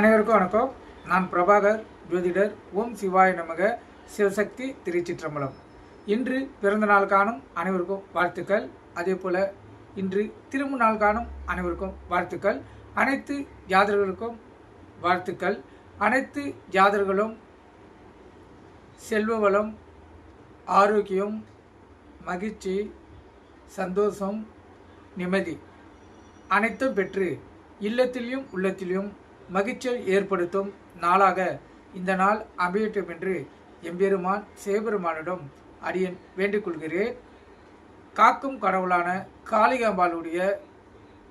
அனைவருக்கும் வணக்கம். நான் பிரபாகர் ஜோதிடர். ஓம் சிவாய நமக. சிவசக்தி திருச்சிற்றம்பலம். இன்று பிறந்த நாள் காணும் அனைவருக்கும் வாழ்த்துக்கள். அதே போல இன்று திரும்ப நாள் காணும் அனைவருக்கும் வாழ்த்துக்கள். அனைத்து ஜாதகர்களுக்கும் வாழ்த்துக்கள். அனைத்து ஜாதகர்களும் செல்வ வளம், ஆரோக்கியம், மகிழ்ச்சி, சந்தோஷம், நிம்மதி அனைத்தும் பெற்று இல்லத்திலும் உள்ளத்திலும் மகிழ்ச்சியை ஏற்படுத்தும் நாளாக இந்த நாள் அமையட்டும் என்று எம்பெருமான் சிவபெருமானிடம் அடியேன் வேண்டிக் கொள்கிறேன். காக்கும் கடவுளான காளிகாம்பாளுடைய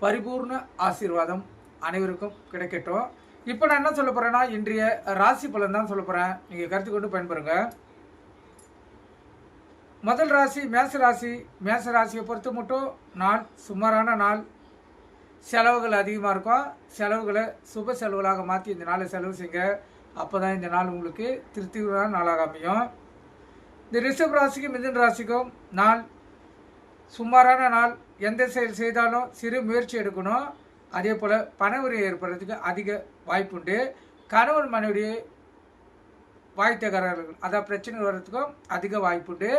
பரிபூர்ண ஆசீர்வாதம் அனைவருக்கும் கிடைக்கட்டும். இப்போ நான் என்ன சொல்ல போகிறேன்னா, இன்றைய ராசி பலன் தான் சொல்ல போகிறேன். நீங்கள் கருத்து கொண்டு பயன்பெறுங்க. முதல் ராசி மேச ராசி. மேச ராசியை பொறுத்த மட்டும் நாள் சுமாரான நாள். செலவுகள் அதிகமாக இருக்கும். செலவுகளை சுப செலவுகளாக மாற்றி இந்த நாளை செலவு செய்யுங்க. அப்போ தான் இந்த நாள் உங்களுக்கு திருப்திகரமான நாளாக அமையும். இந்த ரிஷப ராசிக்கும் மிதுன ராசிக்கும் நாள் சுமாரான நாள். எந்த செயல் செய்தாலும் சிறு முயற்சி எடுக்கணும். அதே போல் பணவரி ஏற்படுறதுக்கு அதிக வாய்ப்புண்டு. கணவன் மனைவிடைய வாய் தகராறுகள், அதாவது பிரச்சனை வர்றதுக்கும் அதிக வாய்ப்புண்டு.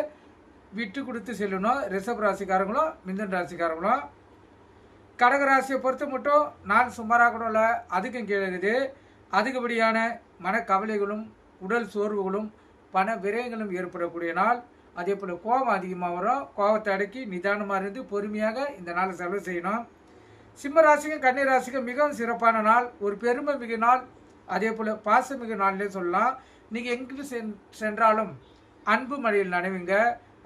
விட்டு கொடுத்து செல்லணும். ரிஷப ராசிக்காரங்களும் மிதுன ராசிக்காரங்களும். கடகராசியை பொறுத்த மட்டும் நாள் சுமாராக கூட இல்லை, அதுக்கும் கீழே இருக்குது. அதிகப்படியான மனக்கவலைகளும் உடல் சோர்வுகளும் பண விரயங்களும் ஏற்படக்கூடிய நாள். அதே போல் கோபம் அதிகமாக வரும். கோபத்தை அடக்கி நிதானமாக இருந்து பொறுமையாக இந்த நாளை செலவு செய்யணும். சிம்ம ராசிக்கும் கன்னி ராசிக்கும் மிகவும் சிறப்பான நாள். ஒரு பெருமை மிகு நாள். அதே போல் பாசமிகு நாள்னே சொல்லலாம். நீங்கள் எங்கு சென்றாலும் அன்பு மழையில் நனைவுங்க.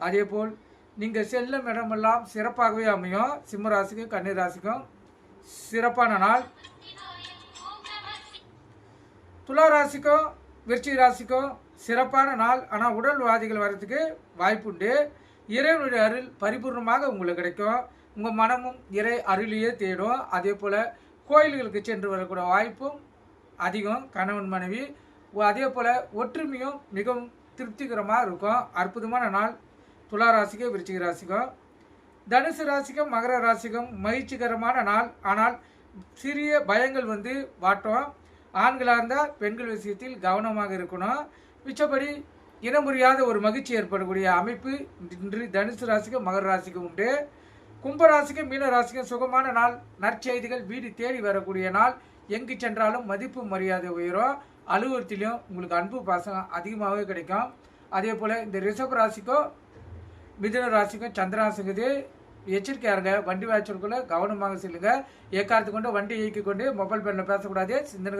அதே போல் நீங்கள் செல்லும் இடமெல்லாம் சிறப்பாகவே அமையும். சிம்ம ராசிக்கும் கன்னி ராசிக்கும் சிறப்பான நாள். துலா ராசிக்கும் விருச்சிக ராசிக்கும் சிறப்பான நாள். ஆனால் உடல்வாதிகள் வர்றதுக்கு வாய்ப்புண்டு. இறைவனுடைய அருள் பரிபூர்ணமாக உங்களுக்கு கிடைக்கும். உங்கள் மனமும் இறை அருளையே தேடும். அதே போல் கோயில்களுக்கு சென்று வரக்கூடிய வாய்ப்பும் அதிகம். கணவன் மனைவி அதே போல் ஒற்றுமையும் மிகவும் திருப்திகரமாக இருக்கும். அற்புதமான நாள் துலா ராசிக்கும் விருச்சிக ராசிக்கும். தனுசு ராசிக்கும் மகர ராசிக்கும் மகிழ்ச்சிகரமான நாள். ஆனால் சிறிய பயங்கள் வாட்டும். ஆண்களாக இருந்தால் பெண்கள் விஷயத்தில் கவனமாக இருக்கணும். மிச்சப்படி இனமுறியாத ஒரு மகிழ்ச்சி ஏற்படக்கூடிய அமைப்பு இன்று தனுசு ராசிக்கும் மகர ராசிக்கும் உண்டு. கும்பராசிக்கும் மீன ராசிக்கும் சுகமான நாள். நற்செய்திகள் வீடு தேடி வரக்கூடிய நாள். எங்கு சென்றாலும் மதிப்பு மரியாதை உயரும். அலுவலகத்திலையும் உங்களுக்கு அன்பு பாசம் அதிகமாகவே கிடைக்கும். அதே போல் இந்த ரிஷப ராசிக்கும் மிதுன ராசிக்கும் சந்திராசிக்குது. எச்சரிக்கையாக இருங்க. வண்டி வாய்ச்சலுக்குள்ள கவனமாக செல்லுங்க. ஏக்காரத்து கொண்டு வண்டி இயக்கி கொண்டு மொபைல் பேனில் பேசக்கூடாது. சிந்தனை